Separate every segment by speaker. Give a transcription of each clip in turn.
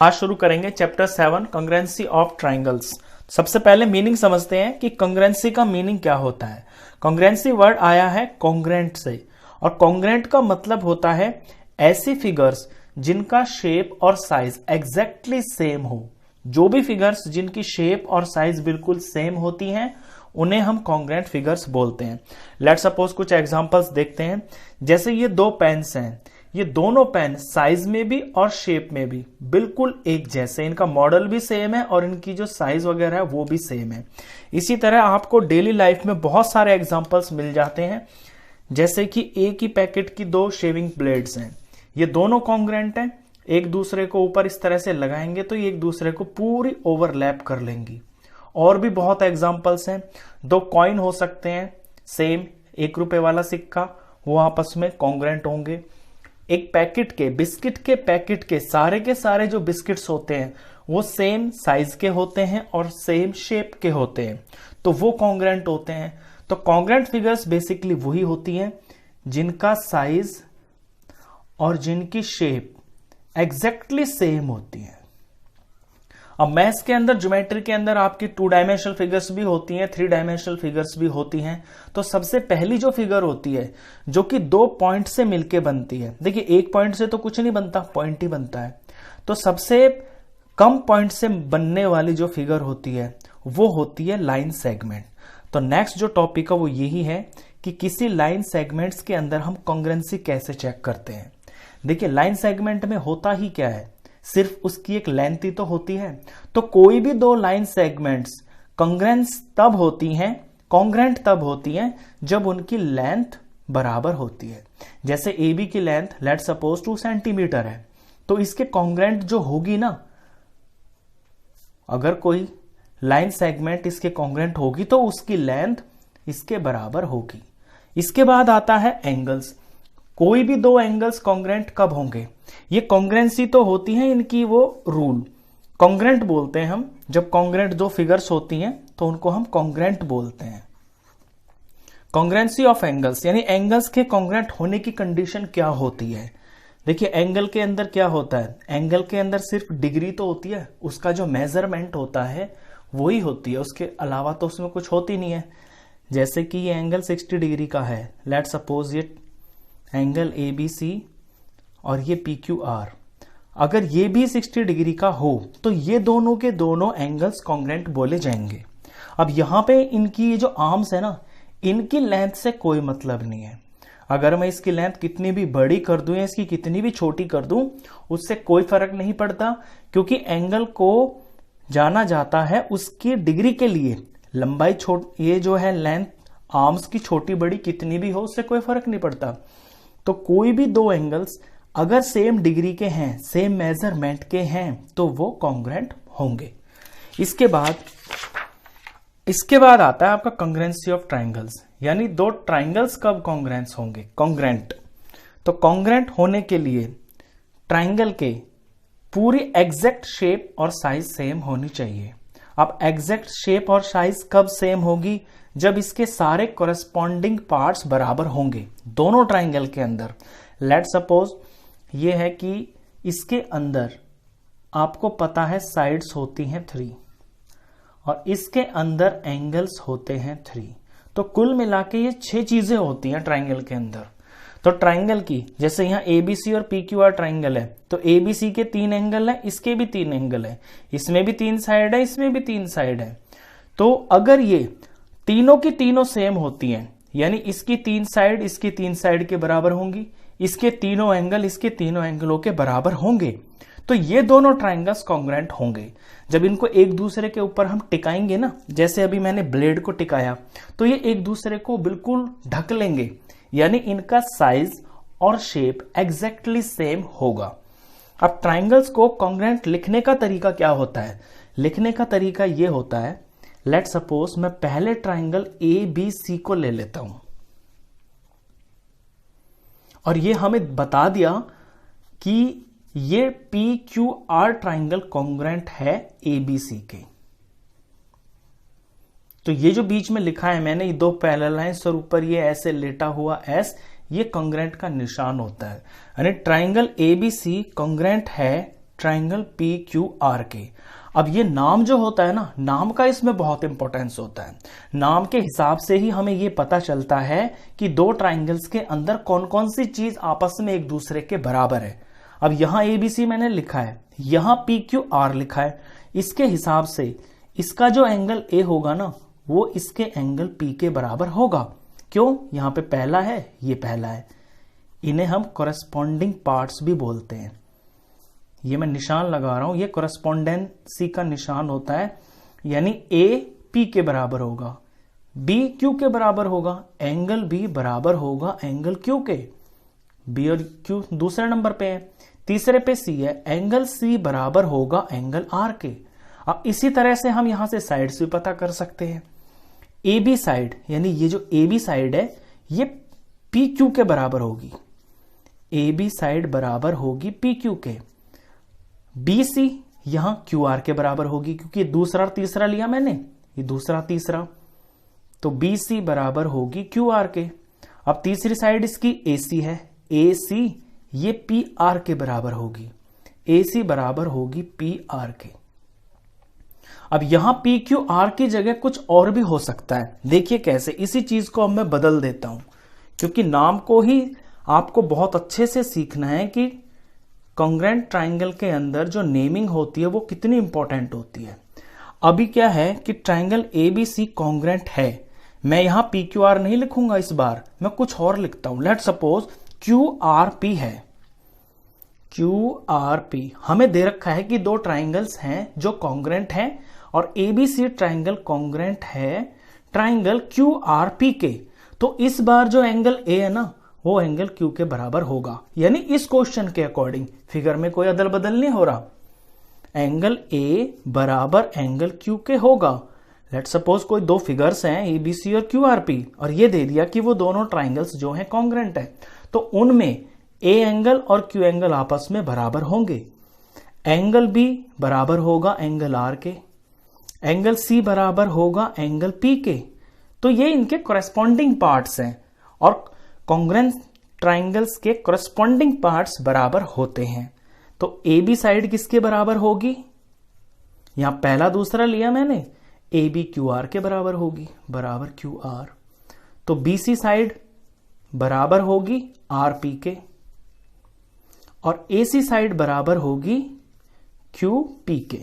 Speaker 1: आज शुरू करेंगे चैप्टर 7 कॉन्ग्रुएंसी ऑफ ट्राइंगल्स। सबसे पहले मीनिंग समझते हैं कि कॉन्ग्रुएंसी का मीनिंग क्या होता है। कॉन्ग्रुएंसी वर्ड आया है कॉन्ग्रुएंट से, और कॉन्ग्रुएंट का मतलब होता है ऐसी फिगर्स जिनका शेप और साइज एग्जैक्टली सेम हो। जो भी फिगर्स जिनकी शेप और साइज बिल्कुल सेम होती हैं उन्हें हम कॉन्ग्रुएंट फिगर्स बोलते हैं। लेट्स सपोज कुछ एग्जांपल्स देखते हैं। जैसे ये दो पेन्स हैं, ये दोनों पेन साइज में भी और शेप में भी बिल्कुल एक जैसे, इनका मॉडल भी सेम है और इनकी जो साइज वगैरह है वो भी सेम है। इसी तरह आपको डेली लाइफ में बहुत सारे एग्जांपल्स मिल जाते हैं। जैसे कि एक ही पैकेट की दो शेविंग ब्लेड्स हैं, ये दोनों कॉन्ग्रुएंट हैं, एक दूसरे को ऊपर इस तरह से लगाएंगे तो ये एक दूसरे को पूरी ओवरलैप कर लेंगी। और भी बहुत एग्जांपल्स हैं। दो कॉइन हो सकते हैं सेम, 1 रुपए वाला सिक्का, वो आपस में कॉन्ग्रुएंट होंगे। एक पैकेट के बिस्किट के पैकेट के सारे जो बिस्किट्स होते हैं वो सेम साइज के होते हैं और सेम शेप के होते हैं, तो वो कॉन्ग्रुएंट होते हैं। तो कॉन्ग्रुएंट फिगर्स बेसिकली वही होती हैं जिनका साइज और जिनकी शेप एग्जैक्टली सेम होती है। अब मैथ्स के अंदर, ज्योमेट्री के अंदर आपकी 2 डायमेंशनल फिगर्स भी होती हैं, 3 डायमेंशनल फिगर्स भी होती हैं। तो सबसे पहली जो फिगर होती है जो कि 2 पॉइंट से मिलके बनती है, देखिए 1 पॉइंट से तो कुछ नहीं बनता, पॉइंट ही बनता है। तो सबसे कम पॉइंट से बनने वाली जो फिगर होती है वो होती है लाइन सेगमेंट। तो नेक्स्ट जो टॉपिक है वो यही है कि किसी लाइन सेगमेंट्स के अंदर हम कॉन्ग्रुएंसी कैसे चेक करते हैं। देखिए लाइन सेगमेंट में होता ही क्या है, सिर्फ उसकी एक लेंथ ही तो होती है। तो कोई भी दो लाइन सेगमेंट्स कॉन्ग्रुएंट तब होती हैं जब उनकी लेंथ बराबर होती है। जैसे AB की लेंथ लेट्स सपोज 2 सेंटीमीटर है, तो इसके कॉन्ग्रुएंट जो होगी ना, अगर कोई लाइन सेगमेंट इसके कॉन्ग्रुएंट होगी तो उसकी लेंथ इसके बराबर होगी। इसके बाद आता है एंगल्स। कोई भी दो एंगल्स कॉन्ग्रुएंट कब होंगे, ये कॉन्ग्रुएंसी तो होती है इनकी वो रूल, कॉन्ग्रुएंट बोलते हैं हम। जब कॉन्ग्रुएंट दो फिगर्स होती हैं तो उनको हम कॉन्ग्रुएंट बोलते हैं। कॉन्ग्रुएंसी ऑफ एंगल्स यानी एंगल्स के कॉन्ग्रुएंट होने की कंडीशन क्या होती है। देखिए एंगल के अंदर क्या होता है, एंगल के अंदर सिर्फ डिग्री तो होती है, उसका जो मेजरमेंट होता है वही होती है, उसके अलावा तो उसमें कुछ होती नहीं है। जैसे कि ये एंगल 60 डिग्री का है, लेट सपोज ये एंगल ABC और ये PQR, अगर ये भी 60 डिग्री का हो तो ये दोनों के दोनों एंगल्स कॉन्ग्रुएंट बोले जाएंगे। अब यहां पे इनकी ये जो आर्म्स है ना, इनकी लेंथ से कोई मतलब नहीं है। अगर मैं इसकी लेंथ कितनी भी बड़ी कर दूं या इसकी कितनी भी छोटी कर दूं उससे कोई फर्क नहीं पड़ता, क्योंकि एंगल को जाना जाता है उसकी डिग्री के लिए। लंबाई ये जो है लेंथ आर्म्स की छोटी बड़ी कितनी भी हो उससे कोई फर्क नहीं पड़ता। तो कोई भी दो एंगल्स अगर सेम डिग्री के हैं, सेम मेजरमेंट के हैं, तो वो कॉन्ग्रुएंट होंगे। इसके बाद आता है आपका कॉन्ग्रुएंसी ऑफ ट्राइंगल्स, यानी दो ट्राइंगल्स कब कॉन्ग्रुएंट होंगे। तो कॉन्ग्रुएंट होने के लिए ट्राइंगल के पूरी एग्जैक्ट शेप और साइज सेम होनी चाहिए। अब एग्जैक्ट शेप और साइज कब सेम होगी, जब इसके सारे कोरेस्पॉन्डिंग पार्ट्स बराबर होंगे दोनों ट्राइंगल के अंदर। लेट सपोज ये है कि इसके अंदर आपको पता है साइड्स होती हैं 3 और इसके अंदर एंगल्स होते हैं 3, तो कुल मिला के ये 6 चीजें होती हैं ट्राइंगल के अंदर। तो ट्राइंगल की जैसे यहाँ ABC और PQR ट्राइंगल है, तो ABC के 3 एंगल है, इसके भी 3 एंगल है, इसमें भी 3 साइड है, इसमें भी 3 साइड है। तो अगर ये तीनों की तीनों सेम होती हैं, यानी इसकी 3 साइड इसकी 3 साइड के बराबर होंगी, इसके तीनों एंगल इसके तीनों एंगलों के बराबर होंगे, तो ये दोनों ट्राइंगल्स कॉन्ग्रुएंट होंगे। जब इनको एक दूसरे के ऊपर हम टिकाएंगे ना, जैसे अभी मैंने ब्लेड को टिकाया, तो ये एक दूसरे को बिल्कुल ढक लेंगे, यानी इनका साइज और शेप एग्जैक्टली सेम होगा। अब ट्राइंगल्स को कॉन्ग्रुएंट लिखने का तरीका क्या होता है, लिखने का तरीका ये होता है, लेट सपोज मैं पहले ट्राइंगल ABC को ले लेता हूं और ये हमें बता दिया कि ये PQR ट्राइंगल कॉन्ग्रुएंट है ABC के। तो ये जो बीच में लिखा है मैंने, ये 2 पैरेलल लाइंस और ऊपर ये ऐसे लेटा हुआ S, ये कॉन्ग्रुएंट का निशान होता है। यानी ट्राइंगल ABC कॉन्ग्रुएंट है ट्राइंगल पी क्यू आर के। अब ये नाम जो होता है ना, नाम का इसमें बहुत इंपॉर्टेंस होता है। नाम के हिसाब से ही हमें ये पता चलता है कि दो ट्राइंगल्स के अंदर कौन कौन सी चीज आपस में एक दूसरे के बराबर है। अब यहां ABC मैंने लिखा है, यहां PQR लिखा है, इसके हिसाब से इसका जो एंगल A होगा ना, वो इसके एंगल P के बराबर होगा। क्यों? यहां पे पहला है, ये पहला है। इन्हें हम कॉरेस्पॉन्डिंग पार्ट्स भी बोलते हैं। ये मैं निशान लगा रहा हूं, ये कॉरेस्पॉन्डेंसी का निशान होता है, यानी A P के बराबर होगा, B Q के बराबर होगा, एंगल B बराबर होगा एंगल Q के। B और Q दूसरे नंबर पे है। तीसरे पे C है, एंगल C बराबर होगा एंगल R के। अब इसी तरह से हम यहां से साइड्स भी पता कर सकते हैं। AB साइड, यानी ये जो AB साइड है, ये PQ के बराबर होगी। AB साइड बराबर होगी PQ के। BC यहां QR के बराबर होगी, क्योंकि दूसरा और तीसरा लिया मैंने, ये दूसरा तीसरा, तो BC बराबर होगी QR के। अब तीसरी साइड इसकी AC है, AC ये PR के बराबर होगी, AC बराबर होगी PR के। अब यहां PQR की जगह कुछ और भी हो सकता है। देखिए कैसे, इसी चीज को अब मैं बदल देता हूं, क्योंकि नाम को ही आपको बहुत अच्छे से सीखना है कि कॉन्ग्रेंट ट्राइंगल के अंदर जो नेमिंग होती है वो कितनी इंपॉर्टेंट होती है। अभी क्या है कि ट्राइंगल ABC कॉन्ग्रेंट है, मैं यहां PQR नहीं लिखूंगा, इस बार मैं कुछ और लिखता हूं। लेट सपोज QRP है। QRP हमें दे रखा है कि दो ट्राइंगल्स हैं जो कॉन्ग्रेंट हैं, और ABC ट्राइंगल कॉन्ग्रेंट है ट्राइंगल QRP के। तो इस बार जो एंगल A है ना, वो एंगल Q के बराबर होगा। यानी इस क्वेश्चन के अकॉर्डिंग, फिगर में कोई अदल बदल नहीं हो रहा, एंगल A बराबर एंगल Q के होगा। लेट सपोज कोई दो फिगर्स हैं ABC और QRP, और ये दे दिया कि वो दोनों ट्राइंगल्स जो हैं कॉन्ग्रेंट है, तो उनमें A एंगल और Q एंगल आपस में बराबर होंगे। एंगल B बराबर होगा एंगल R के, एंगल C बराबर होगा एंगल P के। तो ये इनके कॉरेस्पॉन्डिंग पार्ट्स हैं, और कॉन्ग्रेंट ट्राइंगल्स के कॉरेस्पॉन्डिंग पार्ट्स बराबर होते हैं। तो AB साइड किसके बराबर होगी? यहां पहला दूसरा लिया मैंने, AB QR के बराबर होगी, बराबर QR। तो BC साइड बराबर होगी RP के, और AC साइड बराबर होगी QP के।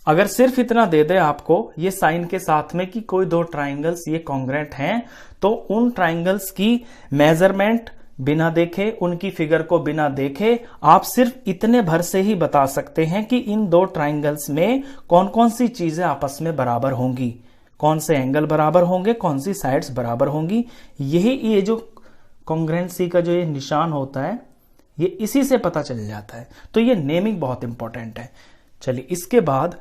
Speaker 1: अगर सिर्फ इतना दे दे आपको ये साइन के साथ में कि कोई दो ट्राइंगल्स ये कॉन्ग्रेंट हैं, तो उन ट्राइंगल्स की मेजरमेंट बिना देखे, उनकी फिगर को बिना देखे, आप सिर्फ इतने भर से ही बता सकते हैं कि इन दो ट्राइंगल्स में कौन कौन सी चीजें आपस में बराबर होंगी, कौन से एंगल बराबर होंगे, कौन सी साइड्स बराबर होंगी। यही ये जो कॉन्ग्रेंसी का जो ये निशान होता है, ये इसी से पता चल जाता है। तो ये नेमिंग बहुत इंपॉर्टेंट है। चलिए, इसके बाद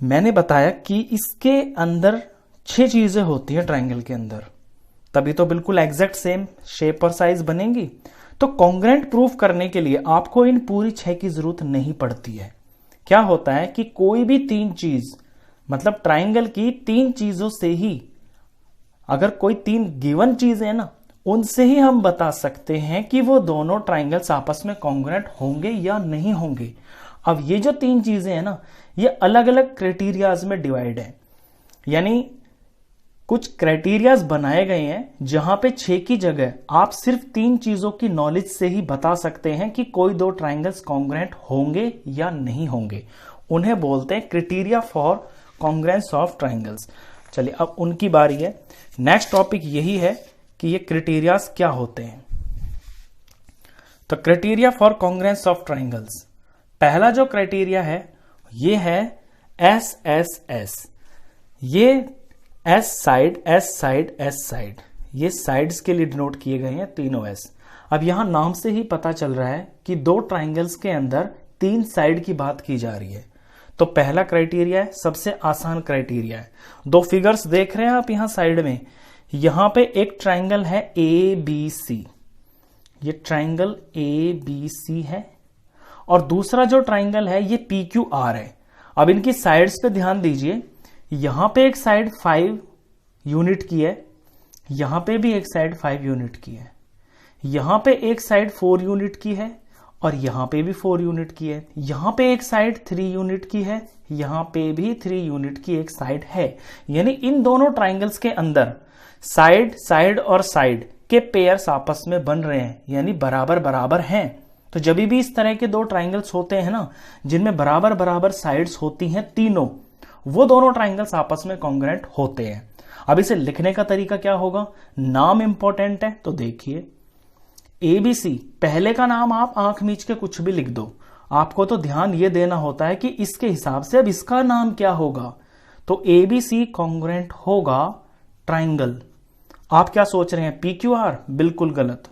Speaker 1: मैंने बताया कि इसके अंदर 6 चीजें होती हैं ट्राइंगल के अंदर, तभी तो बिल्कुल एग्जैक्ट सेम शेप और साइज बनेगी। तो कॉन्ग्रेंट प्रूफ करने के लिए आपको इन पूरी 6 की जरूरत नहीं पड़ती है। क्या होता है कि कोई भी 3 चीज, मतलब ट्राइंगल की 3 चीजों से ही, अगर कोई 3 गिवन चीज है ना, उनसे ही हम बता सकते हैं कि वो दोनों ट्राइंगल्स आपस में कॉन्ग्रेंट होंगे या नहीं होंगे। अब ये जो 3 चीजें हैं ना, ये अलग अलग क्राइटेरियाज में डिवाइड है, यानी कुछ क्राइटेरियाज बनाए गए हैं जहां पे 6 की जगह आप सिर्फ 3 चीजों की नॉलेज से ही बता सकते हैं कि कोई दो ट्राइंगल्स कॉन्ग्रेंट होंगे या नहीं होंगे। उन्हें बोलते हैं criteria for congruence of triangles. चलिए, अब उनकी बारी है। नेक्स्ट टॉपिक यही है कि ये क्राइटेरियाज क्या होते हैं। तो criteria for congruence of triangles, पहला जो क्राइटेरिया है ये है SSS। ये S side, S side, S side, ये साइड्स के लिए डिनोट किए गए हैं तीनों S। अब यहां नाम से ही पता चल रहा है कि दो ट्राइंगल्स के अंदर 3 साइड की बात की जा रही है। तो पहला क्राइटेरिया है, सबसे आसान क्राइटेरिया है। 2 फिगर्स देख रहे हैं आप यहां साइड में, यहां पे एक ट्राइंगल है ABC, ये ट्राइंगल ABC है, और दूसरा जो ट्राइंगल है ये PQR है। अब इनकी साइड्स पे ध्यान दीजिए, यहां पे एक साइड 5 यूनिट की है, यहां पे भी एक साइड 5 यूनिट की है, यहां पे एक साइड 4 यूनिट की है, और यहां पे भी 4 यूनिट की है, यहां पे एक साइड 3 यूनिट की है, यहां पे भी 3 यूनिट की एक साइड है। यानी इन दोनों ट्राइंगल्स के अंदर साइड साइड और साइड के पेयर्स आपस में बन रहे हैं, यानी बराबर बराबर हैं। तो जब भी इस तरह के दो ट्राइंगल्स होते हैं ना, जिनमें बराबर बराबर साइड्स होती हैं तीनों, वो दोनों ट्राइंगल्स आपस में कॉन्ग्रुएंट होते हैं। अब इसे लिखने का तरीका क्या होगा, नाम इंपॉर्टेंट है, तो देखिए ABC, पहले का नाम आप आंख मीच के कुछ भी लिख दो, आपको तो ध्यान ये देना होता है कि इसके हिसाब से अब इसका नाम क्या होगा। तो ABC कॉन्ग्रुएंट होगा ट्राइंगल। आप क्या सोच रहे हैं, PQR? बिल्कुल गलत,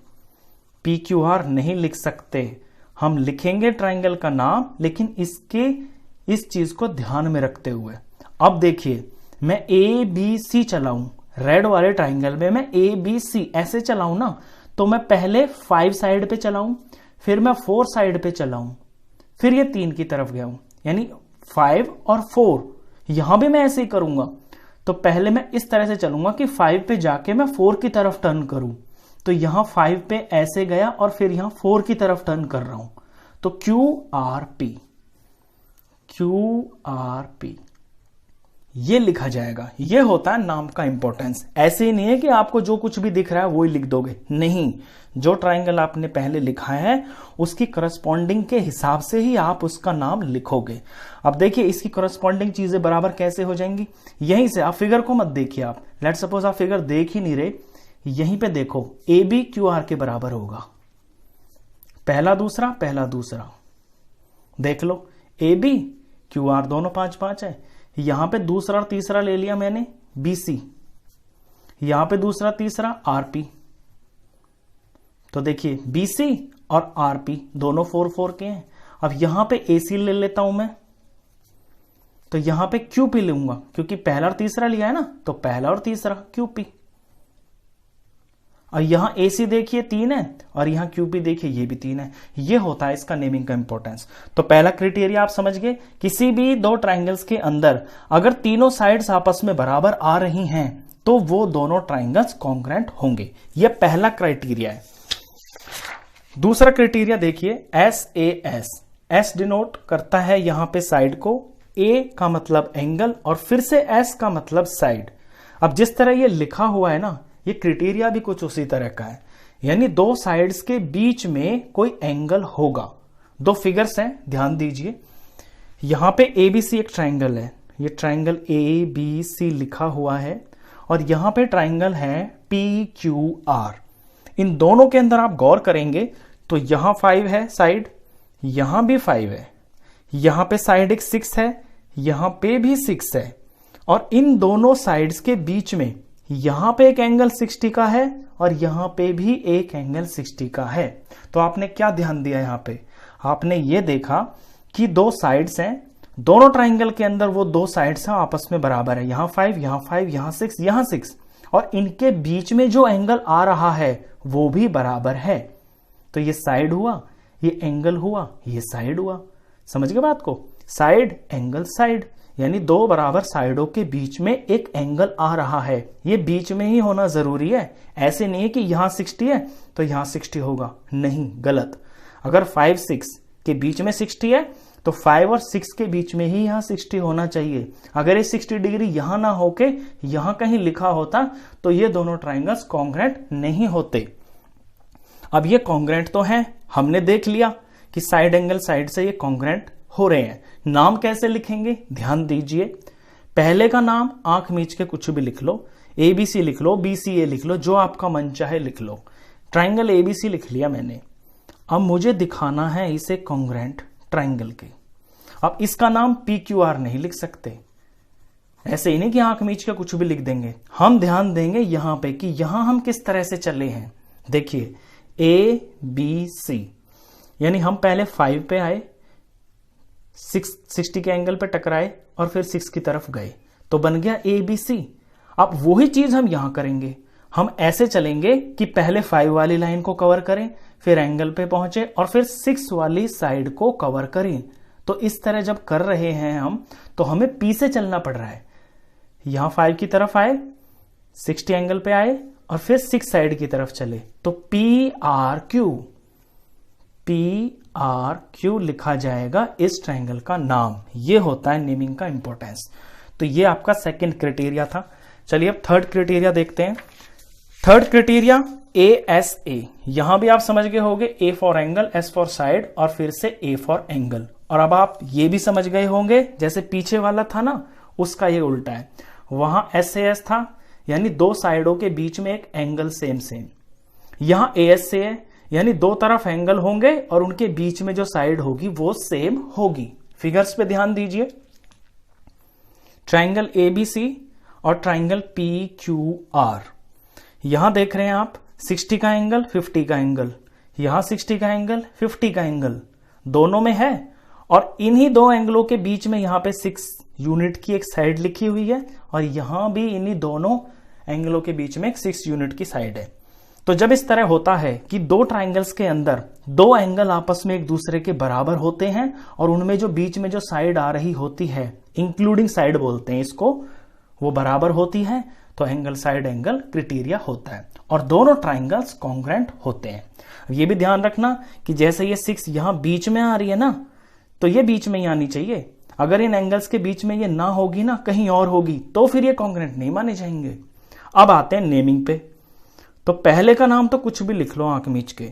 Speaker 1: PQR नहीं लिख सकते। हम लिखेंगे ट्राइंगल का नाम, लेकिन इस चीज को ध्यान में रखते हुए। अब देखिए, मैं ABC चलाऊं, रेड वाले ट्राइंगल में मैं ABC ऐसे चलाऊं ना, तो मैं पहले 5 साइड पे चलाऊं, फिर मैं 4 साइड पे चलाऊं, फिर ये 3 की तरफ गया हूं, यानी 5 और 4। यहां भी मैं ऐसे ही करूंगा। तो पहले मैं इस तरह से चलूंगा कि 5 पे जाके मैं 4 की तरफ टर्न करूं, तो यहां 5 पे ऐसे गया और फिर यहां 4 की तरफ टर्न कर रहा हूं, तो QRP ये लिखा जाएगा। ये होता है नाम का इंपॉर्टेंस। ऐसे ही नहीं है कि आपको जो कुछ भी दिख रहा है वो ही लिख दोगे, नहीं, जो ट्राइंगल आपने पहले लिखा है उसकी करस्पॉन्डिंग के हिसाब से ही आप उसका नाम लिखोगे। अब देखिए इसकी करस्पॉन्डिंग चीजें बराबर कैसे हो जाएंगी, यहीं से। आप फिगर को मत देखिए, आप लेट सपोज आप फिगर देख ही नहीं रहे, यहीं पे देखो AB QR के बराबर होगा, पहला दूसरा देख लो, AB QR दोनों 5-5 है। यहां पे दूसरा और तीसरा ले लिया मैंने BC, यहां पे दूसरा तीसरा RP। तो देखिए BC और RP दोनों 4-4 के हैं। अब यहां पे AC ले लेता हूं मैं, तो यहां पे QP लूंगा, क्योंकि पहला और तीसरा लिया है ना, तो पहला और तीसरा QP। और यहां AC देखिए 3 है, और यहां QP देखिए ये भी 3 है। ये होता है इसका नेमिंग का इंपॉर्टेंस। तो पहला क्राइटेरिया आप समझ गए, किसी भी दो ट्राइंगल्स के अंदर अगर तीनों साइड्स आपस में बराबर आ रही हैं तो वो दोनों ट्राइंगल्स कॉन्ग्रुएंट होंगे। ये पहला क्राइटेरिया है। दूसरा क्राइटेरिया देखिए SAS। S डिनोट करता है यहां पे साइड को, A का मतलब एंगल, और फिर से S का मतलब साइड। अब जिस तरह ये लिखा हुआ है ना, ये क्राइटेरिया भी कुछ उसी तरह का है, यानी दो साइड्स के बीच में कोई एंगल होगा। दो फिगर्स हैं, ध्यान दीजिए। यहां पे ABC एक ट्राइंगल है, ये ट्राइंगल ABC लिखा हुआ है, और यहां पे ट्राइंगल है PQR। इन दोनों के अंदर आप गौर करेंगे तो यहां 5 है साइड, यहां भी 5 है, यहां पे साइड एक 6 है, यहां पे भी 6 है, और इन दोनों साइड्स के बीच में यहां पे एक एंगल 60 का है और यहां पे भी एक एंगल 60 का है। तो आपने क्या ध्यान दिया, यहां पे आपने ये देखा कि दो साइड्स हैं, दोनों ट्राइंगल के अंदर वो दो साइड्स हैं आपस में बराबर है, यहां 5, यहां 5, यहां 6, यहां 6, और इनके बीच में जो एंगल आ रहा है वो भी बराबर है। तो ये साइड हुआ, ये एंगल हुआ, ये साइड हुआ। समझ गए बात को, साइड एंगल साइड, यानी दो बराबर साइडों के बीच में एक एंगल आ रहा है। ये बीच में ही होना जरूरी है, ऐसे नहीं है कि यहां 60 है तो यहां 60 होगा, नहीं, गलत। अगर 5, 6 के बीच में 60 है तो 5 और 6 के बीच में ही यहां 60 होना चाहिए। अगर ये 60 डिग्री यहां ना होके यहां कहीं लिखा होता तो ये दोनों ट्राइंगल्स कॉन्ग्रुएंट नहीं होते। अब ये कॉन्ग्रुएंट तो हैं, हमने देख लिया कि साइड एंगल साइड से ये कॉन्ग्रुएंट हो रहे हैं। नाम कैसे लिखेंगे, ध्यान दीजिए। पहले का नाम आंख मीच के कुछ भी लिख लो, ABC लिख लो, BCA लिख लो, जो आपका मन चाहे लिख लो। ट्राइंगल ABC लिख लिया मैंने। अब मुझे दिखाना है इसे कॉन्ग्रुएंट ट्राइंगल के। अब इसका नाम PQR नहीं लिख सकते, ऐसे ही नहीं कि आंख मीच के कुछ भी लिख देंगे। हम ध्यान देंगे यहां पे कि यहां हम किस तरह से चले हैं। देखिए ABC, यानी हम पहले 5 पे आए, 60 के एंगल पे टकराए और फिर 6 की तरफ गए, तो बन गया ABC। अब वही चीज हम यहां करेंगे, हम ऐसे चलेंगे कि पहले 5 वाली लाइन को कवर करें, फिर एंगल पे पहुंचे और फिर 6 वाली साइड को कवर करें। तो इस तरह जब कर रहे हैं हम, तो हमें P से चलना पड़ रहा है। यहां 5 की तरफ आए, 60 एंगल पे आए और फिर 6 साइड की तरफ चले, तो PRQ PRQ लिखा जाएगा इस ट्राइंगल का नाम। ये होता है नेमिंग का इंपॉर्टेंस। तो ये आपका सेकंड क्राइटेरिया था। चलिए अब थर्ड क्राइटेरिया देखते हैं। Third criteria ASA। यहां भी आप समझ गए होंगे, A for angle, S for side और फिर से A फॉर एंगल। और अब आप ये भी समझ गए होंगे जैसे पीछे वाला था ना, उसका ये उल्टा है। वहां SAS था, यानी दो साइडों के बीच में एक एंगल सेम सेम। यहां ASA है, यानी दो तरफ एंगल होंगे और उनके बीच में जो साइड होगी वो सेम होगी। फिगर्स पे ध्यान दीजिए। ट्राइंगल ABC और ट्राइंगल PQR। यहां देख रहे हैं आप 60 का एंगल, 50 का एंगल, यहां 60 का एंगल, 50 का एंगल दोनों में है। और इन्हीं दो एंगलों के बीच में यहां पे 6 यूनिट की एक साइड लिखी हुई है और यहां भी इन्हीं दोनों एंगलों के बीच में एक 6 यूनिट की साइड है। तो जब इस तरह होता है कि दो ट्राइंगल्स के अंदर दो एंगल आपस में एक दूसरे के बराबर होते हैं और उनमें जो बीच में जो साइड आ रही होती है, इंक्लूडिंग साइड बोलते हैं इसको, वो बराबर होती है, तो एंगल साइड एंगल क्राइटेरिया होता है और दोनों ट्राइंगल्स कॉन्ग्रुएंट होते हैं। ये भी ध्यान रखना कि जैसे ये 6 यहां बीच में आ रही है ना, तो ये बीच में ही आनी चाहिए। अगर इन एंगल्स के बीच में ये ना होगी ना, कहीं और होगी, तो फिर ये कॉन्ग्रुएंट नहीं माने जाएंगे। अब आते हैं नेमिंग पे। तो पहले का नाम तो कुछ भी लिख लो आंख मीच के।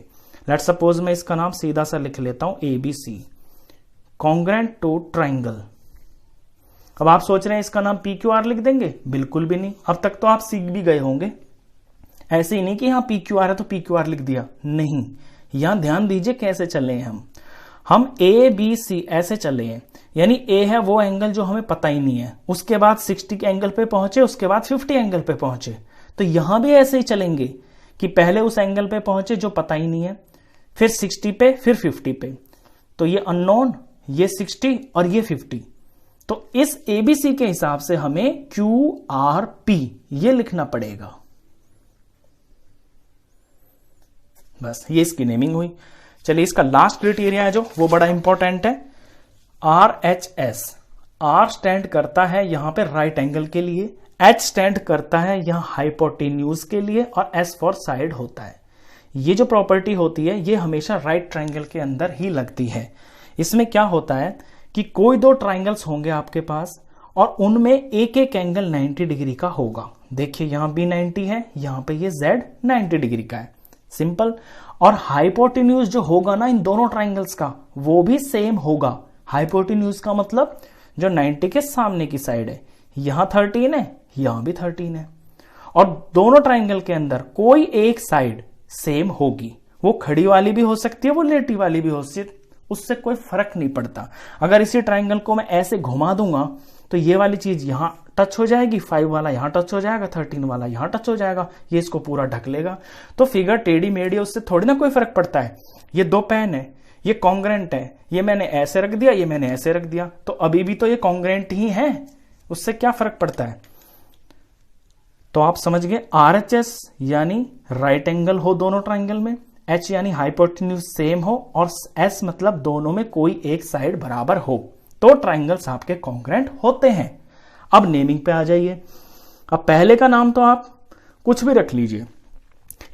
Speaker 1: लेट सपोज मैं इसका नाम सीधा सा लिख लेता हूं ABC, कॉन्ग्रुएंट टू ट्राइंगल। अब आप सोच रहे हैं इसका नाम PQR लिख देंगे? बिल्कुल भी नहीं। अब तक तो आप सीख भी गए होंगे। ऐसे ही नहीं कि यहां PQR है तो PQR लिख दिया, नहीं। यहां ध्यान दीजिए कैसे चले हैं हम ABC ऐसे चले हैं, यानी A है वो एंगल जो हमें पता ही नहीं है, उसके बाद 60 के एंगल पे पहुंचे, उसके बाद 50 एंगल पे पहुंचे। तो यहां भी ऐसे ही चलेंगे कि पहले उस एंगल पे पहुंचे जो पता ही नहीं है, फिर 60 पे, फिर 50 पे। तो ये अननोन, ये 60 और ये 50। तो इस ABC के हिसाब से हमें QRP ये लिखना पड़ेगा। बस ये इसकी नेमिंग हुई। चलिए इसका लास्ट क्राइटेरिया है जो वो बड़ा इंपॉर्टेंट है, RHS। R स्टैंड करता है यहां पे राइट एंगल के लिए, H स्टैंड करता है यहां हाइपोटेन्यूज के लिए और S फॉर साइड होता है। ये जो प्रॉपर्टी होती है ये हमेशा राइट ट्राइंगल के अंदर ही लगती है। इसमें क्या होता है कि कोई दो ट्राइंगल्स होंगे आपके पास और उनमें एक एक एंगल 90 डिग्री का होगा। देखिए यहां भी 90 है, यहां पे ये Z 90 डिग्री का है, सिंपल। और हाइपोटेन्यूज जो होगा ना इन दोनों ट्राइंगल्स का, वो भी सेम होगा। हाइपोटेन्यूज का मतलब जो 90 के सामने की साइड है, यहां 13 है, यहां भी 13 है। और दोनों ट्राइंगल के अंदर कोई एक साइड सेम होगी, वो खड़ी वाली भी हो सकती है, वो लेटी वाली भी हो सकती है, उससे कोई फर्क नहीं पड़ता। अगर इसी ट्राइंगल को मैं ऐसे घुमा दूंगा तो ये वाली चीज यहां टच हो जाएगी, 5 वाला यहां टच हो जाएगा, 13 वाला यहां टच हो जाएगा, ये इसको पूरा ढक लेगा। तो फिगर टेढ़ी मेढ़ी उससे थोड़ी ना कोई फर्क पड़ता है। ये दो पेन है, ये कॉन्ग्रुएंट है, ये मैंने ऐसे रख दिया, ये मैंने ऐसे रख दिया, तो अभी भी तो ये कॉन्ग्रुएंट ही है, उससे क्या फर्क पड़ता है। तो आप समझ गए, RHS यानी राइट एंगल हो दोनों ट्राइंगल में, H यानी हाइपोटेन्यूज सेम हो और S मतलब दोनों में कोई एक साइड बराबर हो, तो ट्राइंगल्स आपके कॉन्ग्रुएंट होते हैं। अब नेमिंग पे आ जाइए। अब पहले का नाम तो आप कुछ भी रख लीजिए।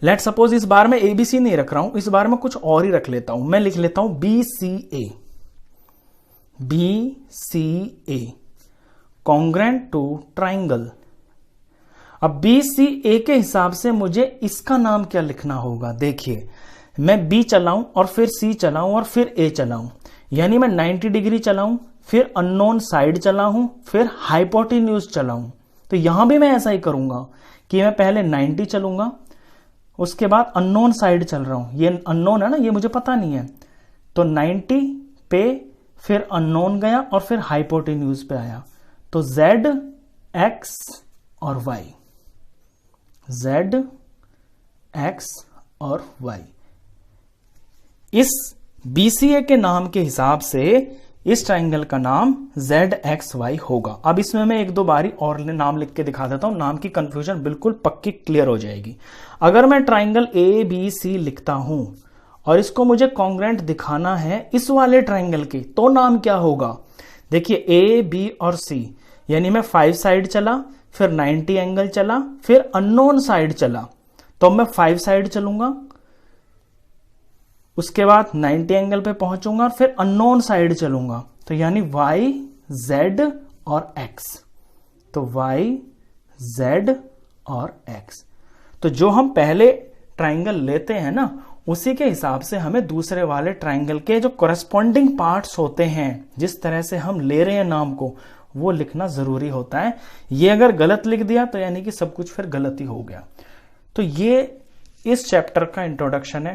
Speaker 1: लेट सपोज इस बार मैं ABC नहीं रख रहा हूं, इस बार मैं कुछ और ही रख लेता हूं। मैं लिख लेता हूं BCA, BCA congruent to triangle. अब BCA के हिसाब से मुझे इसका नाम क्या लिखना होगा। देखिए मैं B चलाऊं और फिर C चलाऊं और फिर A चलाऊं, यानी मैं 90 डिग्री चलाऊं, फिर अननोन साइड चलाऊं, फिर हाइपोटेन्यूज चलाऊं। तो यहां भी मैं ऐसा ही करूंगा कि मैं पहले 90 चलूंगा, उसके बाद अननोन साइड चल रहा हूं। ये अननोन है ना, ये मुझे पता नहीं है, तो 90 पे फिर अननोन गया और फिर हाइपोटेन्यूज पे आया। तो Z, X और Y, Z, X और Y। इस BCA के नाम के हिसाब से इस ट्राइंगल का नाम ZXY होगा। अब इसमें मैं एक दो बारी और नाम लिख के दिखा देता हूं, नाम की कंफ्यूजन बिल्कुल पक्की क्लियर हो जाएगी। अगर मैं ट्राइंगल ABC लिखता हूं और इसको मुझे कॉन्ग्रुएंट दिखाना है इस वाले ट्राइंगल के, तो नाम क्या होगा। देखिए A, B और C, यानी मैं 5 साइड चला, फिर 90 एंगल चला, फिर अननोन साइड चला, तो मैं 5 साइड चलूंगा, उसके बाद 90 एंगल पे पहुंचूंगा और फिर अननोन साइड चलूंगा, तो यानी y, z और x। तो y, z और x। तो जो हम पहले ट्राइंगल लेते हैं ना, उसी के हिसाब से हमें दूसरे वाले ट्राइंगल के जो कोरेस्पॉन्डिंग पार्ट्स होते हैं, जिस तरह से हम ले रहे हैं नाम को, वो लिखना जरूरी होता है। ये अगर गलत लिख दिया तो यानी कि सब कुछ फिर गलत ही हो गया। तो ये इस चैप्टर का इंट्रोडक्शन है।